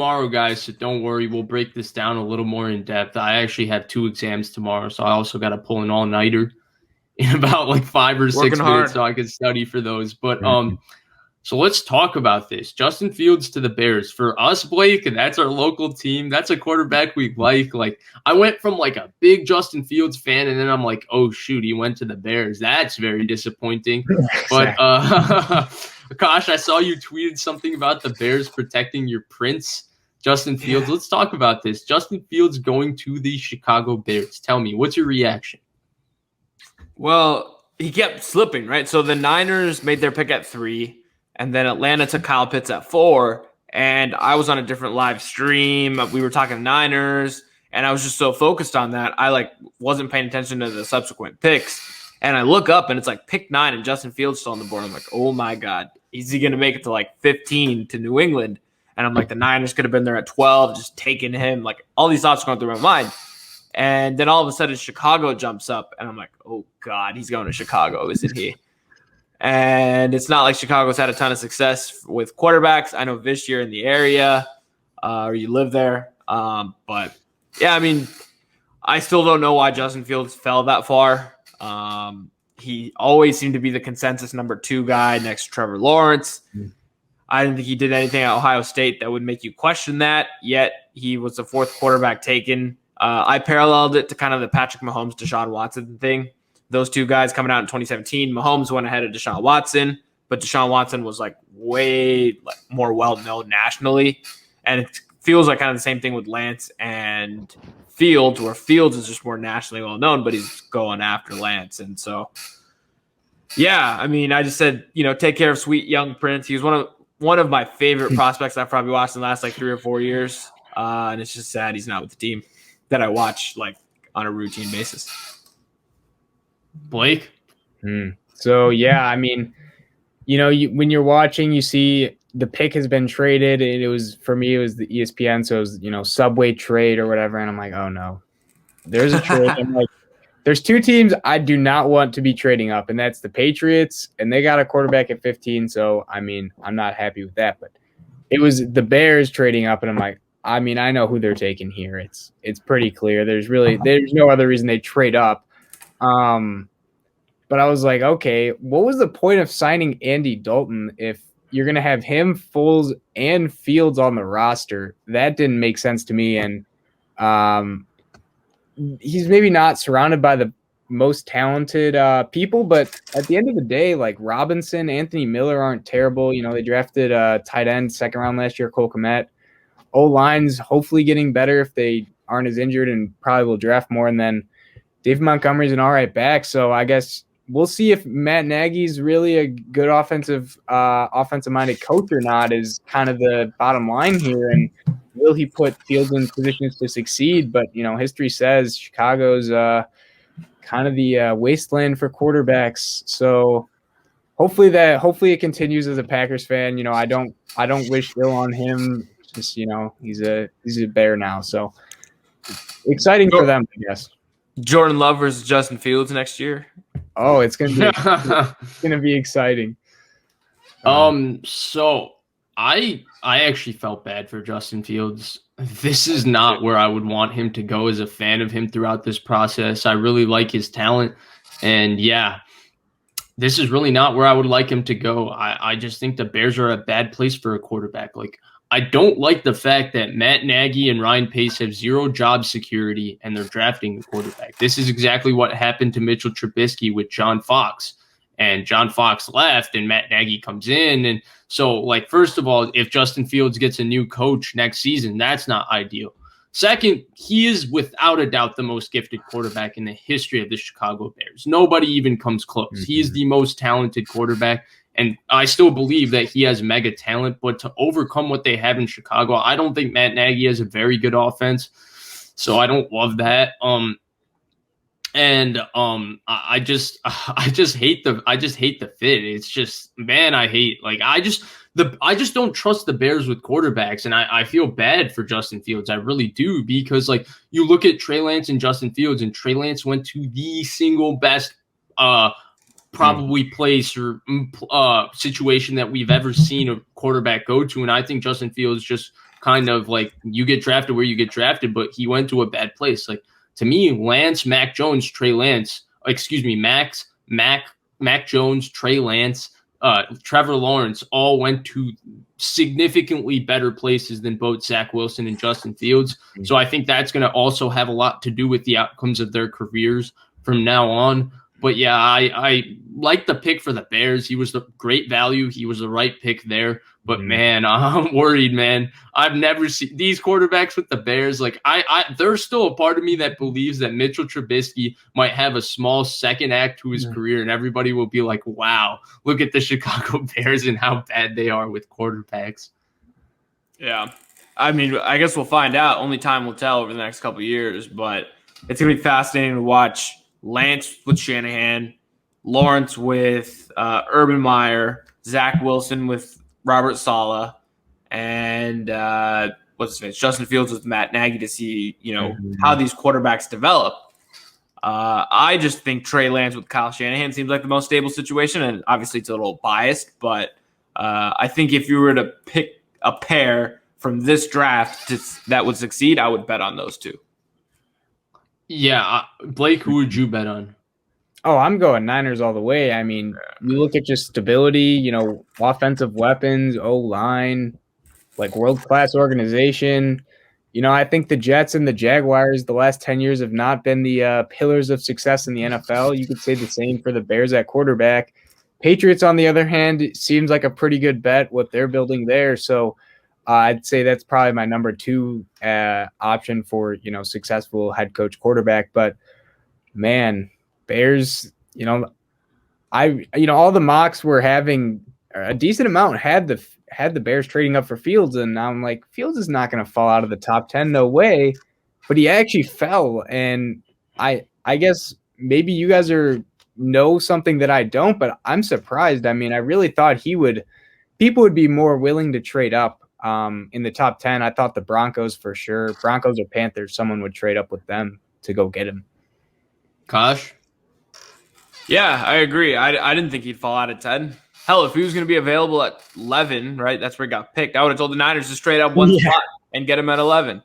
tomorrow, guys, so don't worry. We'll break this down a little more in depth. I actually have 2 exams tomorrow, so I also got to pull an all-nighter in about like 5 or 6 minutes so I can study for those. But so let's talk about this. Justin Fields to the Bears. For us, Blake, and that's our local team. That's a quarterback we like. Like, I went from like a big Justin Fields fan, and then I'm like, oh shoot, he went to the Bears. That's very disappointing. But Akash, I saw you tweeted something about the Bears protecting your prince, Justin Fields. Let's talk about this. Justin Fields going to the Chicago Bears. Tell me, what's your reaction? Well, he kept slipping, right? So the Niners made their pick at 3. And then Atlanta took Kyle Pitts at 4. And I was on a different live stream. We were talking Niners. And I was just so focused on that. I wasn't paying attention to the subsequent picks. And I look up and it's like pick 9 and Justin Fields still on the board. I'm like, oh my God. Is he going to make it to like 15 to New England? And I'm like, the Niners could have been there at 12, just taking him. Like all these thoughts going through my mind. And then all of a sudden Chicago jumps up. And I'm like, oh God, he's going to Chicago, isn't he? And it's not like Chicago's had a ton of success with quarterbacks. I know Vish, you're in the area or you live there. But, yeah, I mean, I still don't know why Justin Fields fell that far. He always seemed to be the consensus number 2 guy next to Trevor Lawrence. I didn't think he did anything at Ohio State that would make you question that, yet he was the 4th quarterback taken. I paralleled it to kind of the Patrick Mahomes, Deshaun Watson thing. Those 2 guys coming out in 2017, Mahomes went ahead of Deshaun Watson, but Deshaun Watson was way more well-known nationally. And it feels like kind of the same thing with Lance and Fields, where Fields is just more nationally well-known, but he's going after Lance. And so, yeah, I mean, I just said, take care of sweet young Prince. He was one of my favorite prospects I've probably watched in the last 3 or 4 years. And it's just sad he's not with the team that I watch on a routine basis. Blake? So, yeah, I mean, when you're watching, you see the pick has been traded. And it was the ESPN. So it was, Subway trade or whatever. And I'm like, oh, no, there's a trade. I'm like, there's 2 teams I do not want to be trading up. And that's the Patriots. And they got a quarterback at 15. So, I mean, I'm not happy with that. But it was the Bears trading up. And I'm like, I mean, I know who they're taking here. It's pretty clear. There's no other reason they trade up. But I was like, okay, what was the point of signing Andy Dalton if you're going to have him, Foles, and Fields on the roster? That didn't make sense to me. And he's maybe not surrounded by the most talented people, but at the end of the day, Robinson, Anthony Miller aren't terrible. They drafted a tight end 2nd round last year, Cole Kmet. O-line's hopefully getting better if they aren't as injured and probably will draft more. And then David Montgomery's an all right back. So I guess we'll see if Matt Nagy's really a good offensive-minded coach or not is kind of the bottom line here. And will he put Fields in positions to succeed? But, history says Chicago's kind of the wasteland for quarterbacks. So hopefully it continues as a Packers fan. I don't wish ill on him. Just, he's a Bear now. So exciting for them, I guess. Jordan Love versus Justin Fields next year. Oh, it's gonna be exciting. So I actually felt bad for Justin Fields. This is not where I would want him to go as a fan of him throughout this process. I really like his talent, and yeah, this is really not where I would like him to go. I just think the Bears are a bad place for a quarterback. I don't like the fact that Matt Nagy and Ryan Pace have 0 job security and they're drafting the quarterback. This is exactly what happened to Mitchell Trubisky with John Fox. And John Fox left and Matt Nagy comes in. And so, first of all, if Justin Fields gets a new coach next season, that's not ideal. Second, he is without a doubt the most gifted quarterback in the history of the Chicago Bears. Nobody even comes close. Mm-hmm. He is the most talented quarterback. And I still believe that he has mega talent, but to overcome what they have in Chicago, I don't think Matt Nagy has a very good offense. So I don't love that. I just hate the fit. It's just, man, I just don't trust the Bears with quarterbacks. And I feel bad for Justin Fields. I really do, because you look at Trey Lance and Justin Fields, and Trey Lance went to the single best, probably place or situation that we've ever seen a quarterback go to. And I think Justin Fields just kind of like you get drafted where you get drafted, but he went to a bad place. Like to me, Lance, Mac Jones, Trey Lance, Mac Jones, Trey Lance, Trevor Lawrence all went to significantly better places than both Zach Wilson and Justin Fields. So I think that's going to also have a lot to do with the outcomes of their careers from now on. But yeah, I like the pick for the Bears. He was the great value. He was the right pick there. But man, I'm worried, man. I've never seen these quarterbacks with the Bears. Like there's still a part of me that believes that Mitchell Trubisky might have a small second act to his career, and everybody will be like, wow, look at the Chicago Bears and how bad they are with quarterbacks. Yeah. I mean, I guess we'll find out. Only time will tell over the next couple of years, but it's going to be fascinating to watch Lance with Shanahan, Lawrence with Urban Meyer, Zach Wilson with Robert Saleh, and what's his name? Justin Fields with Matt Nagy to see, how these quarterbacks develop. I just think Trey Lance with Kyle Shanahan seems like the most stable situation, and obviously it's a little biased, but I think if you were to pick a pair from this draft that would succeed, I would bet on those two. Yeah, Blake, who would you bet on? Oh, I'm going Niners all the way. I mean, you look at just stability, offensive weapons, O-line, like world-class organization. I think the Jets and the Jaguars the last 10 years have not been the pillars of success in the NFL. You could say the same for the Bears at quarterback. Patriots, on the other hand, it seems like a pretty good bet what they're building there. So I'd say that's probably my number 2 option for, successful head coach quarterback. But, man, Bears, all the mocks were having a decent amount had the Bears trading up for Fields, and now I'm like, Fields is not going to fall out of the top 10, no way. But he actually fell, and I guess maybe you guys know something that I don't, but I'm surprised. I mean, I really thought people would be more willing to trade up in the top 10. I thought the Broncos for sure, Broncos or Panthers, someone would trade up with them to go get him. Kosh? Yeah, I agree. I didn't think he'd fall out of 10. Hell, if he was going to be available at 11, right, that's where he got picked. I would have told the Niners to straight up one spot and get him at 11.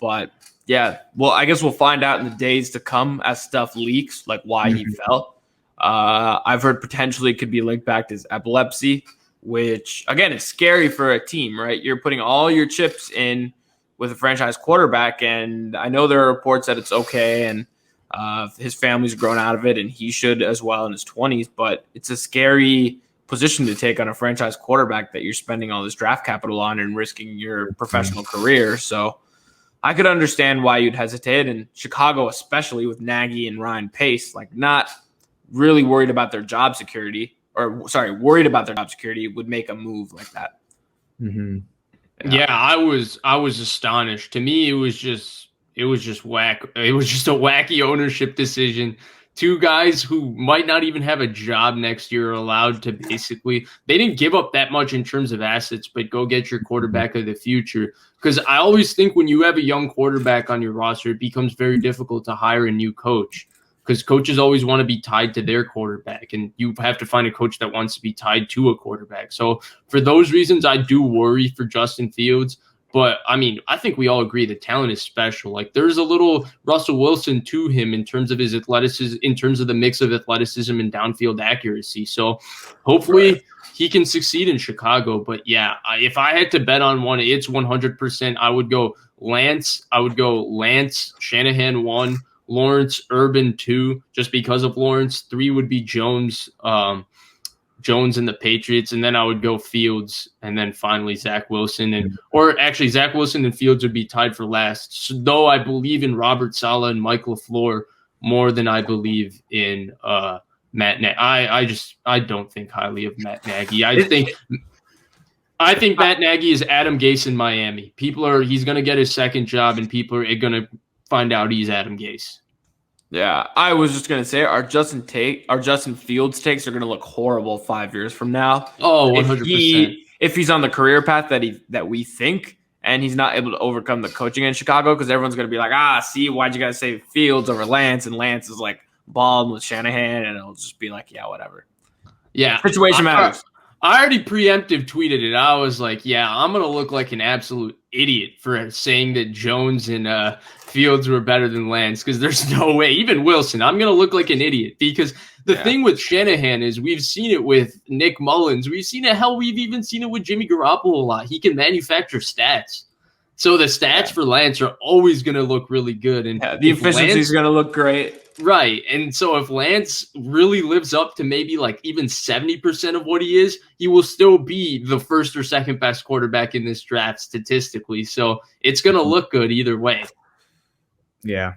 But, yeah, well, I guess we'll find out in the days to come as stuff leaks, like why he fell. I've heard potentially it could be linked back to his epilepsy, which, again, it's scary for a team, right? You're putting all your chips in with a franchise quarterback, and I know there are reports that it's okay, and his family's grown out of it, and he should as well in his 20s. But it's a scary position to take on a franchise quarterback that you're spending all this draft capital on and risking your professional career. So I could understand why you'd hesitate. And Chicago, especially with Nagy and Ryan Pace, like not really worried about their job security, worried about their job security, would make a move like that. Yeah, I was astonished. To me, it was just whack. It was just a wacky ownership decision. 2 guys who might not even have a job next year are allowed to basically, they didn't give up that much in terms of assets, but go get your quarterback of the future. Because I always think when you have a young quarterback on your roster, it becomes very difficult to hire a new coach, because coaches always want to be tied to their quarterback, and you have to find a coach that wants to be tied to a quarterback. So for those reasons, I do worry for Justin Fields. But, I mean, I think we all agree the talent is special. Like, there's a little Russell Wilson to him in terms of his athleticism, in terms of the mix of athleticism and downfield accuracy. So, hopefully he can succeed in Chicago. But, yeah, if I had to bet on one, it's 100%. I would go Lance. Shanahan 1, Lawrence, Urban 2, just because of Lawrence. 3 would be Jones and the Patriots, and then I would go Fields, and then finally Zach Wilson, or actually Zach Wilson and Fields would be tied for last. So, though I believe in Robert Saleh and Mike LaFleur more than I believe in Matt Nagy. I don't think highly of Matt Nagy. I think Matt Nagy is Adam Gase in Miami. He's going to get his second job, and people are going to find out he's Adam Gase. Yeah, I was just going to say our Justin Fields takes are going to look horrible 5 years from now. Oh, 100%. If he's on the career path that we think, and he's not able to overcome the coaching in Chicago, because everyone's going to be like, see, why'd you guys say Fields over Lance? And Lance is like balling with Shanahan, and it'll just be like, yeah, whatever. Yeah. Situation matters. I already preemptive tweeted it. I was like, yeah, I'm going to look like an absolute idiot for saying that Jones and Fields were better than Lance because there's no way. Even Wilson, I'm going to look like an idiot because the thing with Shanahan is we've seen it with Nick Mullins. We've seen it. Hell, we've even seen it with Jimmy Garoppolo a lot. He can manufacture stats. So the stats for Lance are always going to look really good. And the efficiency is going to look great. Right. And so if Lance really lives up to maybe like even 70% of what he is, he will still be the first or second best quarterback in this draft statistically. So it's going to look good either way. Yeah.